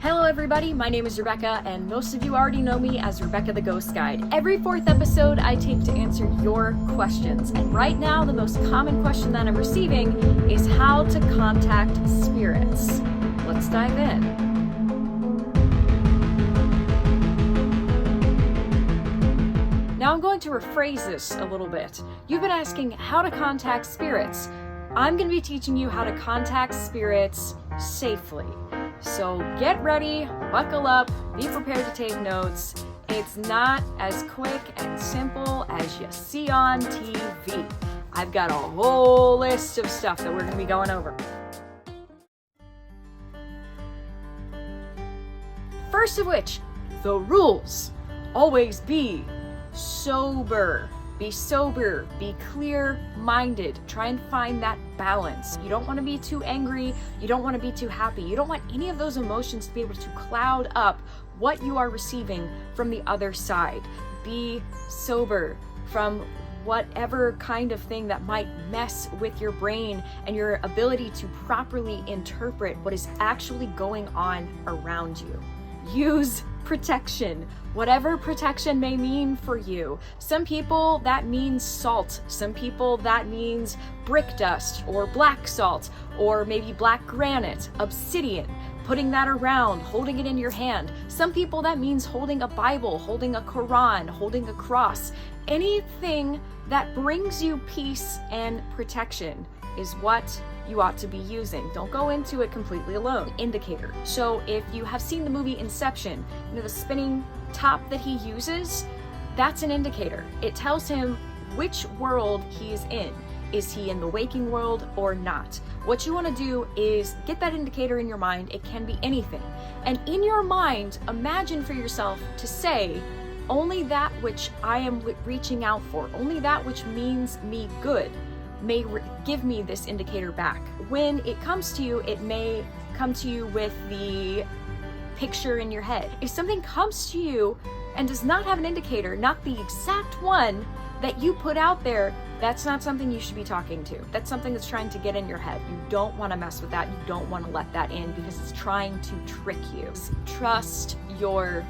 Hello everybody, my name is Rebekah, and most of you already know me as Rebekah the Ghost Guide. Every fourth episode I take to answer your questions, and right now the most common question that I'm receiving is how to contact spirits. Let's dive in. Now I'm going to rephrase this a little bit. You've been asking how to contact spirits. I'm going to be teaching you how to contact spirits safely. So get ready, buckle up, be prepared to take notes. It's not as quick and simple as you see on TV. I've got a whole list of stuff that we're going to be going over. First of which, the rules. Always be sober. Be sober, be clear-minded, try and find that balance. You don't want to be too angry, you don't want to be too happy, you don't want any of those emotions to be able to cloud up what you are receiving from the other side. Be sober from whatever kind of thing that might mess with your brain and your ability to properly interpret what is actually going on around you. Use protection, whatever protection may mean for you. Some people that means salt, some people that means brick dust or black salt or maybe black granite, obsidian, putting that around, holding it in your hand. Some people that means holding a Bible, holding a Quran, holding a cross. Anything that brings you peace and protection is what you ought to be using. Don't go into it completely alone. Indicator. So if you have seen the movie Inception, the spinning top that he uses, that's an indicator. It tells him which world he is in. Is he in the waking world or not? What you want to do is get that indicator in your mind. It can be anything. And in your mind, imagine for yourself to say, only that which I am reaching out for, only that which means me good, may give me this indicator back. When it comes to you, it may come to you with the picture in your head. If something comes to you and does not have an indicator, not the exact one that you put out there, that's not something you should be talking to. That's something that's trying to get in your head. You don't want to mess with that. You don't want to let that in because it's trying to trick you. Trust your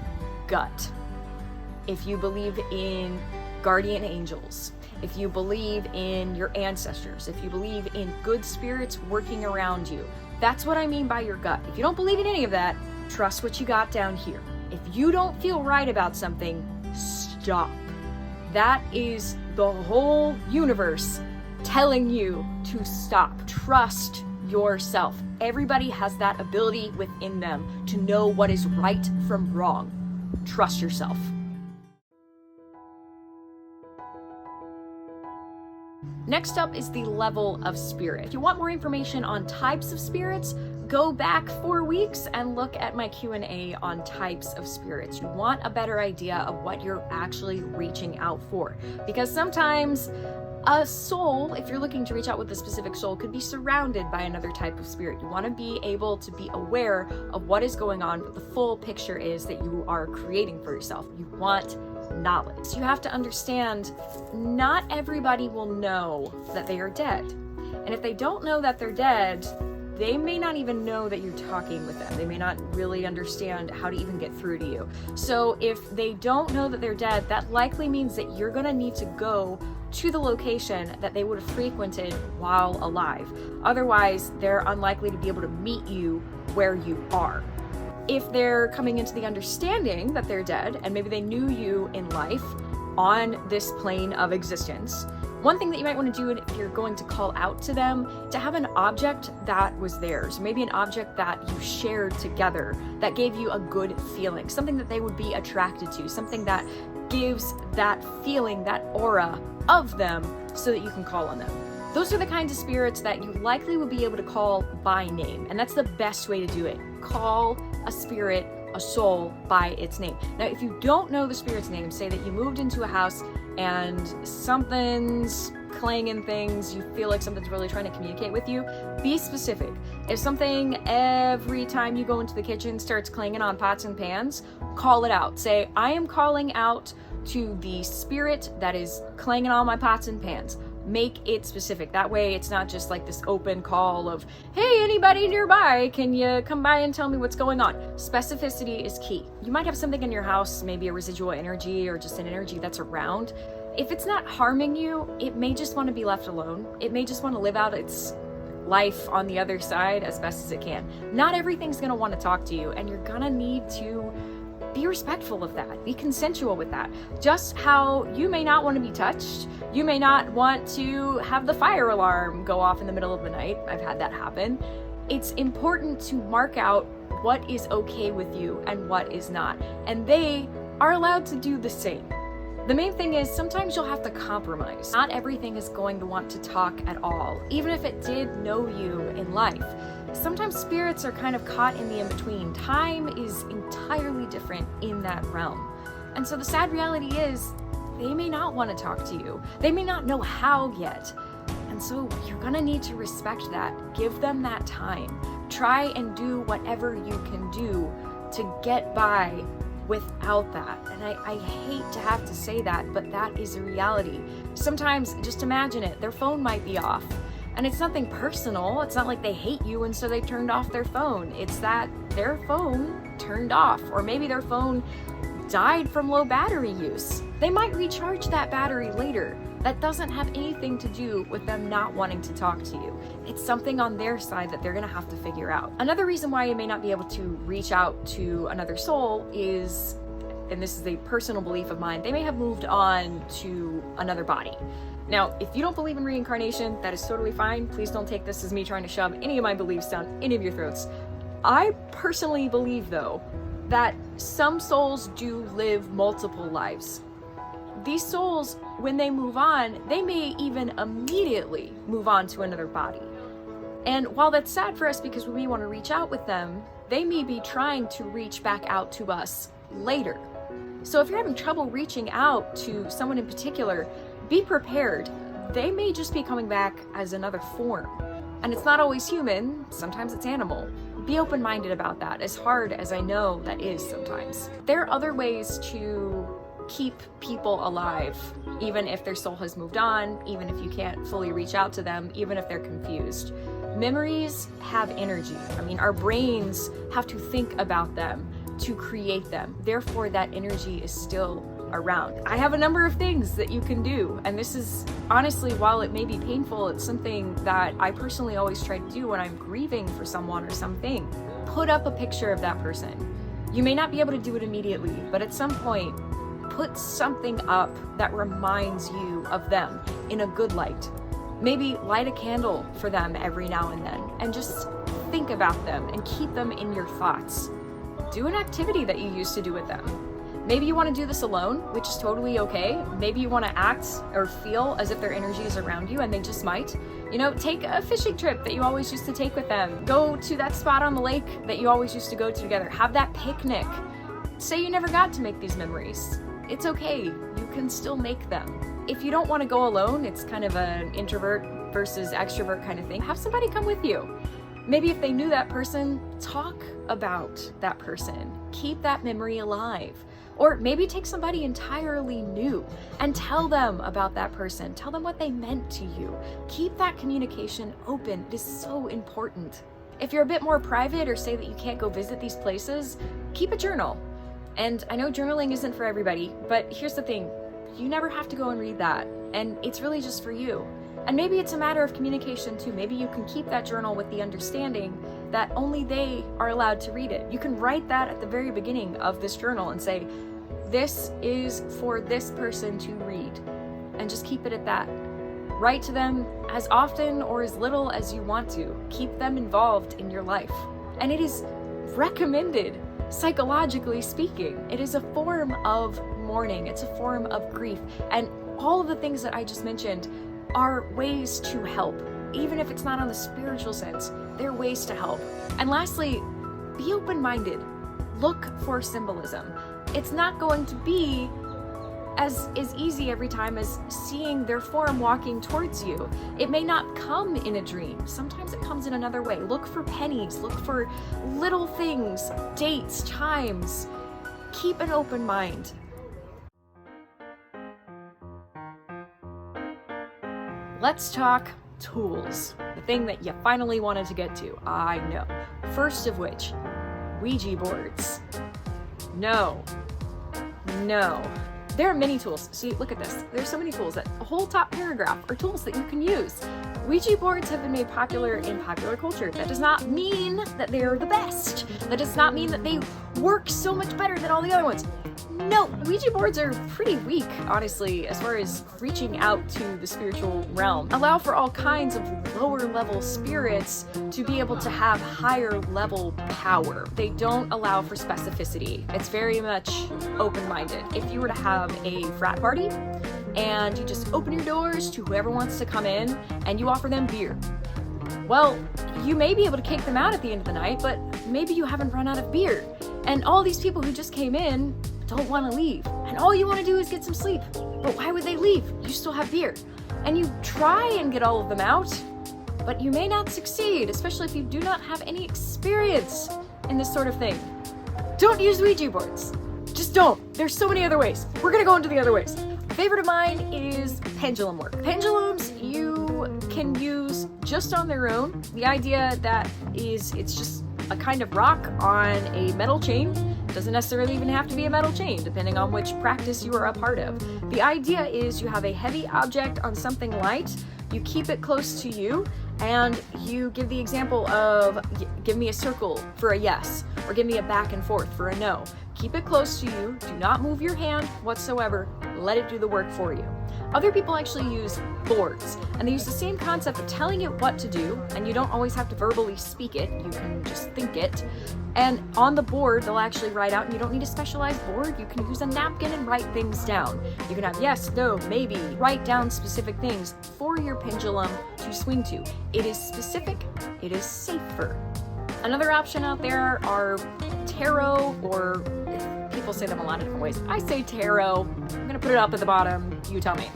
gut. If you believe in guardian angels, if you believe in your ancestors, if you believe in good spirits working around you, that's what I mean by your gut. If you don't believe in any of that, trust what you got down here. If you don't feel right about something, stop. That is the whole universe telling you to stop. Trust yourself. Everybody has that ability within them to know what is right from wrong. Trust yourself. Next up is the level of spirit. If you want more information on types of spirits, go back 4 weeks and look at my Q&A on types of spirits. You want a better idea of what you're actually reaching out for. Because sometimes a soul, if you're looking to reach out with a specific soul, could be surrounded by another type of spirit. You want to be able to be aware of what is going on, what the full picture is that you are creating for yourself. You want knowledge. You have to understand, not everybody will know that they are dead. And if they don't know that they're dead, they may not even know that you're talking with them. They may not really understand how to even get through to you. So if they don't know that they're dead, that likely means that you're going to need to go to the location that they would have frequented while alive. Otherwise, they're unlikely to be able to meet you where you are. If they're coming into the understanding that they're dead, and maybe they knew you in life on this plane of existence, one thing that you might want to do if you're going to call out to them, to have an object that was theirs, maybe an object that you shared together that gave you a good feeling, something that they would be attracted to, something that gives that feeling, that aura of them, so that you can call on them. Those are the kinds of spirits that you likely will be able to call by name, and that's the best way to do it. Call a spirit, a soul, by its name. Now, if you don't know the spirit's name, say that you moved into a house and something's clanging things, you feel like something's really trying to communicate with you, be specific. If something every time you go into the kitchen starts clanging on pots and pans, call it out. Say, I am calling out to the spirit that is clanging on my pots and pans. Make it specific. That way it's not just like this open call of, hey, anybody nearby, can you come by and tell me what's going on? Specificity is key. You might have something in your house, maybe a residual energy or just an energy that's around. If it's not harming you, it may just want to be left alone. It may just want to live out its life on the other side as best as it can. Not everything's going to want to talk to you, and you're going to need to be respectful of that. Be consensual with that. Just how you may not want to be touched, you may not want to have the fire alarm go off in the middle of the night. I've had that happen. It's important to mark out what is okay with you and what is not, and they are allowed to do the same. The main thing is sometimes you'll have to compromise. Not everything is going to want to talk at all, even if it did know you in life. Sometimes spirits are kind of caught in the in-between. Time is entirely different in that realm. And so the sad reality is they may not want to talk to you. They may not know how yet. And so you're gonna need to respect that. Give them that time. Try and do whatever you can do to get by without that. And I hate to have to say that, but that is a reality. Sometimes, just imagine it, their phone might be off. And it's nothing personal. It's not like they hate you and so they turned off their phone. It's that their phone turned off, or maybe their phone died from low battery use. They might recharge that battery later. That doesn't have anything to do with them not wanting to talk to you. It's something on their side that they're gonna have to figure out. Another reason why you may not be able to reach out to another soul is, and this is a personal belief of mine, they may have moved on to another body. Now, if you don't believe in reincarnation, that is totally fine. Please don't take this as me trying to shove any of my beliefs down any of your throats. I personally believe, though, that some souls do live multiple lives. These souls, when they move on, they may even immediately move on to another body. And while that's sad for us because we want to reach out with them, they may be trying to reach back out to us later. So if you're having trouble reaching out to someone in particular, be prepared. They may just be coming back as another form. And it's not always human, sometimes it's animal. Be open-minded about that, as hard as I know that is sometimes. There are other ways to keep people alive, even if their soul has moved on, even if you can't fully reach out to them, even if they're confused. Memories have energy. I mean, our brains have to think about them to create them. Therefore, that energy is still around. I have a number of things that you can do, and this is honestly, while it may be painful, it's something that I personally always try to do when I'm grieving for someone or something. Put up a picture of that person. You may not be able to do it immediately, but at some point, put something up that reminds you of them in a good light. Maybe light a candle for them every now and then, and just think about them and keep them in your thoughts. Do an activity that you used to do with them. Maybe you want to do this alone, which is totally okay. Maybe you want to act or feel as if their energy is around you, and they just might. You know, take a fishing trip that you always used to take with them. Go to that spot on the lake that you always used to go to together. Have that picnic. Say you never got to make these memories. It's okay. You can still make them. If you don't want to go alone, it's kind of an introvert versus extrovert kind of thing. Have somebody come with you. Maybe if they knew that person, talk about that person. Keep that memory alive. Or maybe take somebody entirely new and tell them about that person. Tell them what they meant to you. Keep that communication open. It is so important. If you're a bit more private or say that you can't go visit these places, keep a journal. And I know journaling isn't for everybody, but here's the thing. You never have to go and read that. And it's really just for you. And maybe it's a matter of communication too. Maybe you can keep that journal with the understanding that only they are allowed to read it. You can write that at the very beginning of this journal and say, this is for this person to read, and just keep it at that. Write to them as often or as little as you want to. Keep them involved in your life. And it is recommended, psychologically speaking. It is a form of mourning. It's a form of grief. And all of the things that I just mentioned are ways to help. Even if it's not on the spiritual sense, they're ways to help. And lastly, be open-minded. Look for symbolism. It's not going to be as easy every time as seeing their form walking towards you. It may not come in a dream. Sometimes it comes in another way. Look for pennies. Look for little things, dates, times. Keep an open mind. let's talk tools. The thing that you finally wanted to get to, I know. First of which, Ouija boards. No. There are many tools. See, look at this. There's so many tools that a whole top paragraph are tools that you can use. Ouija boards have been made popular in popular culture. That does not mean that they're the best. That does not mean that they work so much better than all the other ones. No, Ouija boards are pretty weak, honestly, as far as reaching out to the spiritual realm. Allow for all kinds of lower level spirits to be able to have higher level power. They don't allow for specificity. It's very much open-minded. If you were to have a frat party and you just open your doors to whoever wants to come in and you offer them beer, well, you may be able to kick them out at the end of the night, but maybe you haven't run out of beer. And all these people who just came in don't want to leave. And all you want to do is get some sleep. But why would they leave? You still have beer. And you try and get all of them out, but you may not succeed, especially if you do not have any experience in this sort of thing. Don't use Ouija boards. Just don't. There's so many other ways. We're going to go into the other ways. A favorite of mine is pendulum work. Pendulums you can use just on their own. The idea that is it's just a kind of rock on a metal chain. Doesn't necessarily even have to be a metal chain, depending on which practice you are a part of. The idea is you have a heavy object on something light, you keep it close to you, and you give the example of give me a circle for a yes, or give me a back and forth for a no. Keep it close to you, do not move your hand whatsoever, let it do the work for you. Other people actually use boards, and they use the same concept of telling it what to do, and you don't always have to verbally speak it, you can just think it. And on the board, they'll actually write out, and you don't need a specialized board, you can use a napkin and write things down. You can have yes, no, maybe, write down specific things for your pendulum to swing to. It is specific, it is safer. Another option out there are tarot, or people say them a lot of different ways. I say tarot. I'm gonna put it up at the bottom, you tell me.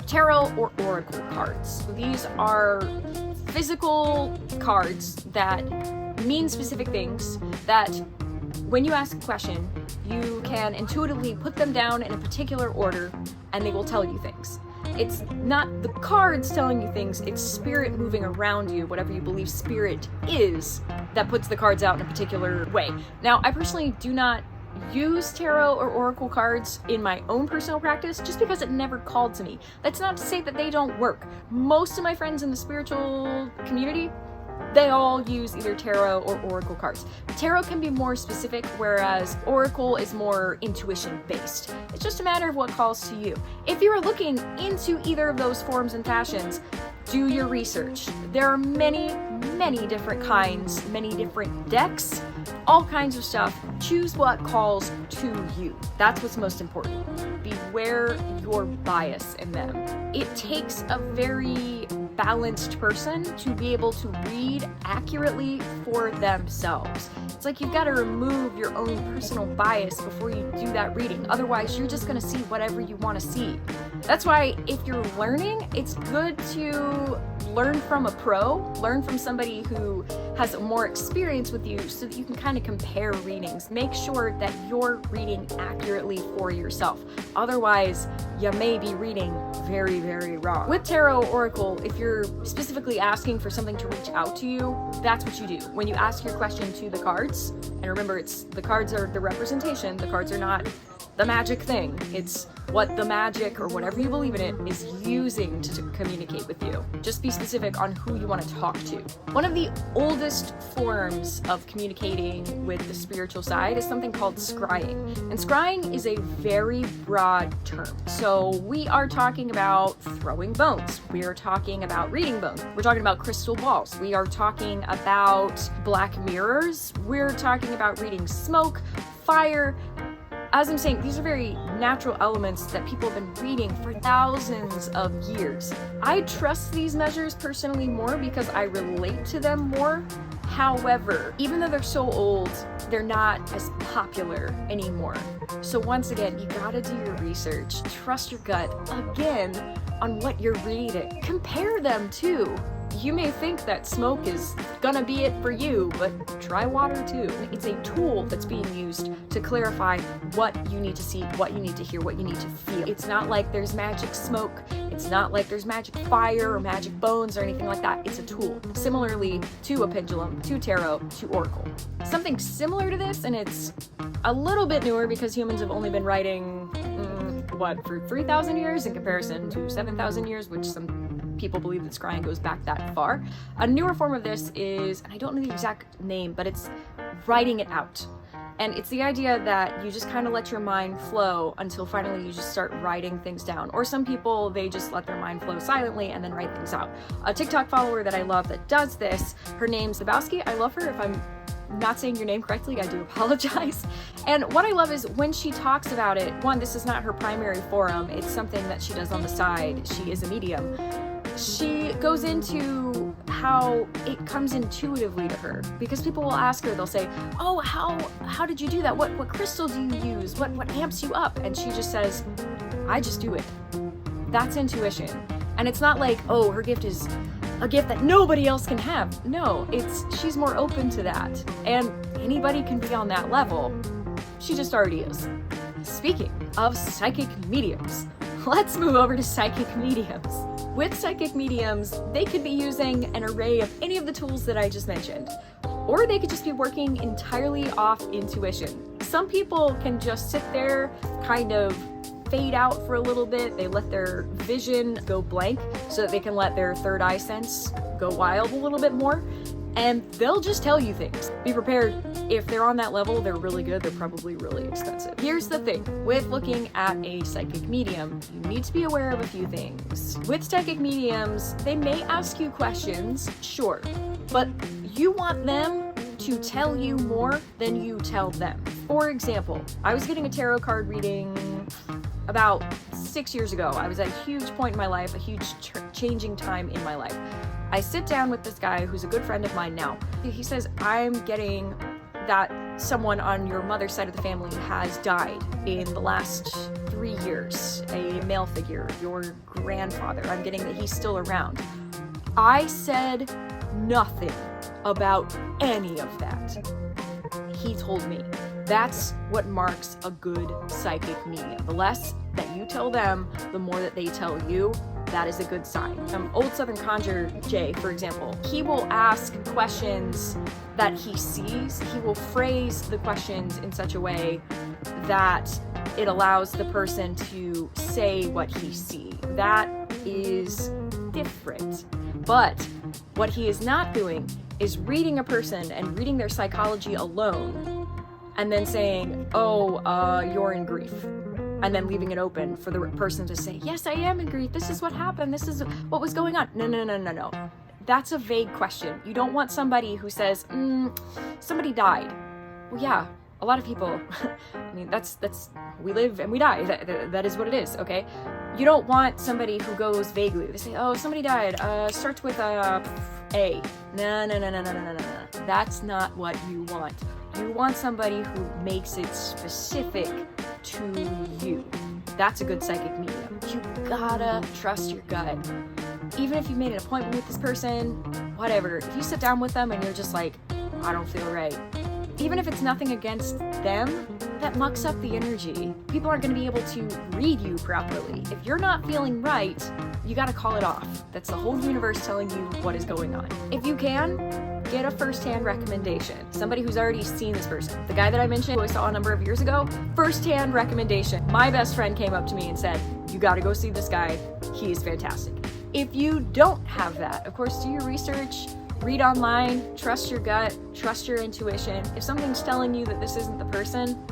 Tarot or oracle cards. These are physical cards that mean specific things that when you ask a question, you can intuitively put them down in a particular order and they will tell you things. It's not the cards telling you things, it's spirit moving around you, whatever you believe spirit is, that puts the cards out in a particular way. Now, I personally do not use tarot or oracle cards in my own personal practice just because it never called to me. That's not to say that they don't work. Most of my friends in the spiritual community, they all use either tarot or oracle cards. Tarot can be more specific, whereas oracle is more intuition based. It's just a matter of what calls to you. If you are looking into either of those forms and fashions, do your research. There are many different kinds, many different decks, all kinds of stuff. Choose what calls to you. That's what's most important. Beware your bias in them. It takes a very balanced person to be able to read accurately for themselves. It's like you've got to remove your own personal bias before you do that reading. Otherwise, you're just going to see whatever you want to see. That's why if you're learning, it's good to learn from a pro, learn from somebody who has more experience with you so that you can kind of compare readings. Make sure that you're reading accurately for yourself. Otherwise, you may be reading very, very wrong. With tarot oracle, if you're specifically asking for something to reach out to you, that's what you do. When you ask your question to the cards, and remember, the cards are the representation, the cards are not the magic thing. It's what the magic, or whatever you believe in it, is using to communicate with you. Just be specific on who you want to talk to. One of the oldest forms of communicating with the spiritual side is something called scrying. And scrying is a very broad term. So we are talking about throwing bones. We are talking about reading bones. We're talking about crystal balls. We are talking about black mirrors. We're talking about reading smoke, fire. As I'm saying, these are very natural elements that people have been reading for thousands of years. I trust these measures personally more because I relate to them more. However, even though they're so old, they're not as popular anymore. So once again, you gotta do your research. Trust your gut, again, on what you're reading. Compare them too. You may think that smoke is gonna be it for you, but try water too. It's a tool that's being used to clarify what you need to see, what you need to hear, what you need to feel. It's not like there's magic smoke. It's not like there's magic fire or magic bones or anything like that. It's a tool. Similarly to a pendulum, to tarot, to oracle. Something similar to this, and it's a little bit newer because humans have only been writing, for 3,000 years in comparison to 7,000 years, which some people believe that scrying goes back that far. A newer form of this is, and I don't know the exact name, but it's writing it out. And it's the idea that you just kind of let your mind flow until finally you just start writing things down. Or some people, they just let their mind flow silently and then write things out. A TikTok follower that I love that does this, her name's Lebowski. I love her. If I'm not saying your name correctly, I do apologize. And what I love is when she talks about it, one, this is not her primary forum. It's something that she does on the side. She is a medium. She goes into how it comes intuitively to her, because people will ask her, they'll say, oh, how did you do that? What crystal do you use? What amps you up? And she just says, I just do it. That's intuition. And it's not like, oh, her gift is a gift that nobody else can have. No, she's more open to that. And anybody can be on that level. She just already is. Speaking of psychic mediums, let's move over to psychic mediums. With psychic mediums, they could be using an array of any of the tools that I just mentioned, or they could just be working entirely off intuition. Some people can just sit there, kind of fade out for a little bit. They let their vision go blank so that they can let their third eye sense go wild a little bit more, and they'll just tell you things. Be prepared. If they're on that level, they're really good. They're probably really expensive. Here's the thing. With looking at a psychic medium, you need to be aware of a few things. With psychic mediums, they may ask you questions, sure, but you want them to tell you more than you tell them. For example, I was getting a tarot card reading about 6 years ago. I was at a huge point in my life, a huge changing time in my life. I sit down with this guy who's a good friend of mine now. He says, I'm getting that someone on your mother's side of the family has died in the last 3 years, a male figure, your grandfather. I'm getting that he's still around. I said nothing about any of that. He told me. That's what marks a good psychic medium. The less that you tell them, the more that they tell you. That is a good sign. Old Southern Conjurer Jay, for example, he will ask questions that he sees. He will phrase the questions in such a way that it allows the person to say what he sees. That is different. But what he is not doing is reading a person and reading their psychology alone and then saying, you're in grief. And then leaving it open for the person to say, yes, I am in grief. This is what happened. This is what was going on. No. That's a vague question. You don't want somebody who says, somebody died. Well, yeah, a lot of people, I mean, that's we live and we die. That is what it is, okay? You don't want somebody who goes vaguely. They say, oh, somebody died. Starts with A. No. That's not what you want. You want somebody who makes it specific to you. That's a good psychic medium. You gotta trust your gut. Even if you made an appointment with this person, whatever, if you sit down with them and you're just like, I don't feel right, even if it's nothing against them, that mucks up the energy. People aren't going to be able to read you properly. If you're not feeling right, you got to call it off. That's the whole universe telling you what is going on. If you can, get a first-hand recommendation. Somebody who's already seen this person. The guy that I mentioned, who I saw a number of years ago, first-hand recommendation. My best friend came up to me and said, you got to go see this guy. He is fantastic. If you don't have that, of course, do your research, read online, trust your gut, trust your intuition. If something's telling you that this isn't the person,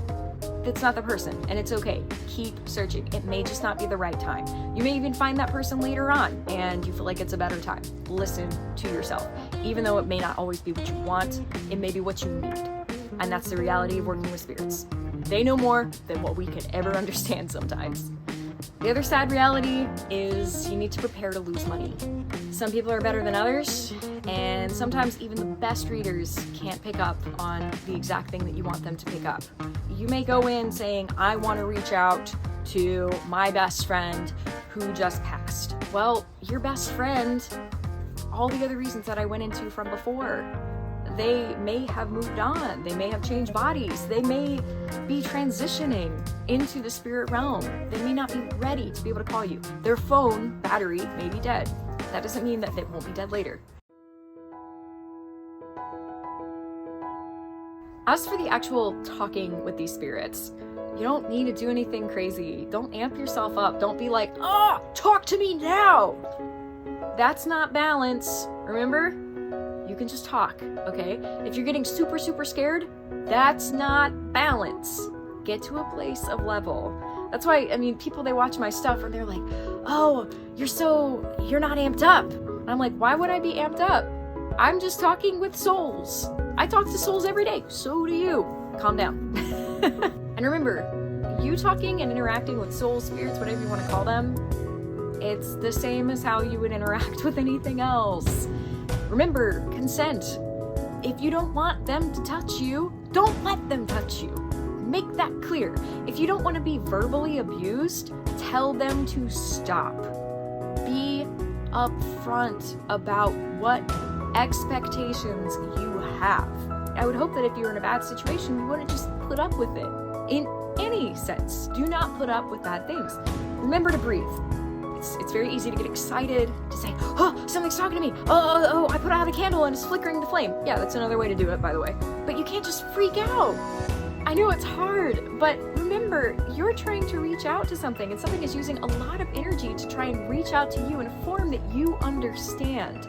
it's not the person, and it's okay. Keep searching. It may just not be the right time. You may even find that person later on, and you feel like it's a better time. Listen to yourself. Even though it may not always be what you want, it may be what you need. And that's the reality of working with spirits. They know more than what we can ever understand sometimes. The other sad reality is you need to prepare to lose money. Some people are better than others, and sometimes even the best readers can't pick up on the exact thing that you want them to pick up. You may go in saying, I want to reach out to my best friend who just passed. Well, your best friend all the other reasons that I went into from before. They may have moved on. They may have changed bodies. They may be transitioning into the spirit realm. They may not be ready to be able to call you. Their phone battery may be dead. That doesn't mean that it won't be dead later. As for the actual talking with these spirits, you don't need to do anything crazy. Don't amp yourself up. Don't be like, talk to me now. That's not balance. Remember? You can just talk, okay? If you're getting super, super scared, that's not balance. Get to a place of level. That's why, people, they watch my stuff and they're like, oh, you're not amped up. And I'm like, why would I be amped up? I'm just talking with souls. I talk to souls every day. So do you. Calm down. And remember, you talking and interacting with souls, spirits, whatever you want to call them, it's the same as how you would interact with anything else. Remember, consent. If you don't want them to touch you, don't let them touch you. Make that clear. If you don't want to be verbally abused, tell them to stop. Be upfront about what expectations you have. I would hope that if you were in a bad situation, you wouldn't just put up with it. In any sense, do not put up with bad things. Remember to breathe. It's very easy to get excited, to say, oh, something's talking to me. Oh, I put out a candle and it's flickering the flame. Yeah, that's another way to do it, by the way. But you can't just freak out. I know it's hard, but remember, you're trying to reach out to something, and something is using a lot of energy to try and reach out to you in a form that you understand.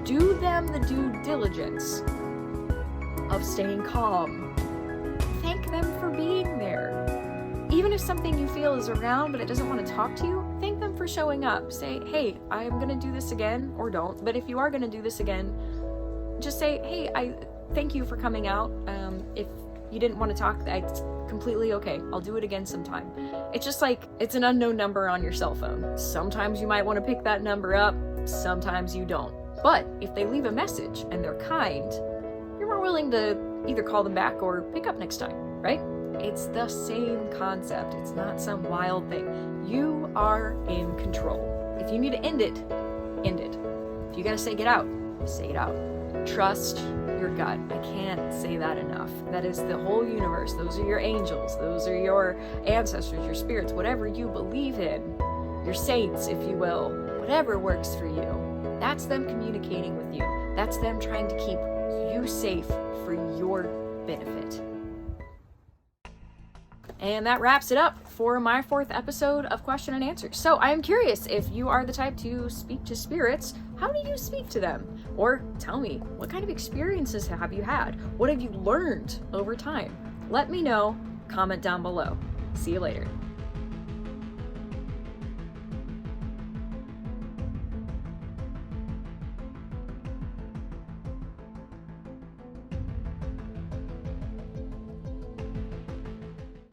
Do them the due diligence of staying calm. Thank them for being there. Even if something you feel is around but it doesn't want to talk to you, thank them for showing up. Say, hey, I'm going to do this again, or don't. But if you are going to do this again, just say, hey, I thank you for coming out. If you didn't want to talk, it's completely okay. I'll do it again sometime. It's just like, it's an unknown number on your cell phone. Sometimes you might want to pick that number up. Sometimes you don't. But if they leave a message and they're kind, you're more willing to either call them back or pick up next time, right? It's the same concept. It's not some wild thing. You are in control. If you need to end it, end it. If you gotta say get out, say it out. Trust your gut. I can't say that enough. That is the whole universe. Those are your angels. Those are your ancestors, your spirits, whatever you believe in. Your saints, if you will. Whatever works for you. That's them communicating with you. That's them trying to keep you safe for your benefit. And that wraps it up for my 4th episode of Question and Answers. So I am curious, if you are the type to speak to spirits, how do you speak to them? Or tell me, what kind of experiences have you had? What have you learned over time? Let me know. Comment down below. See you later.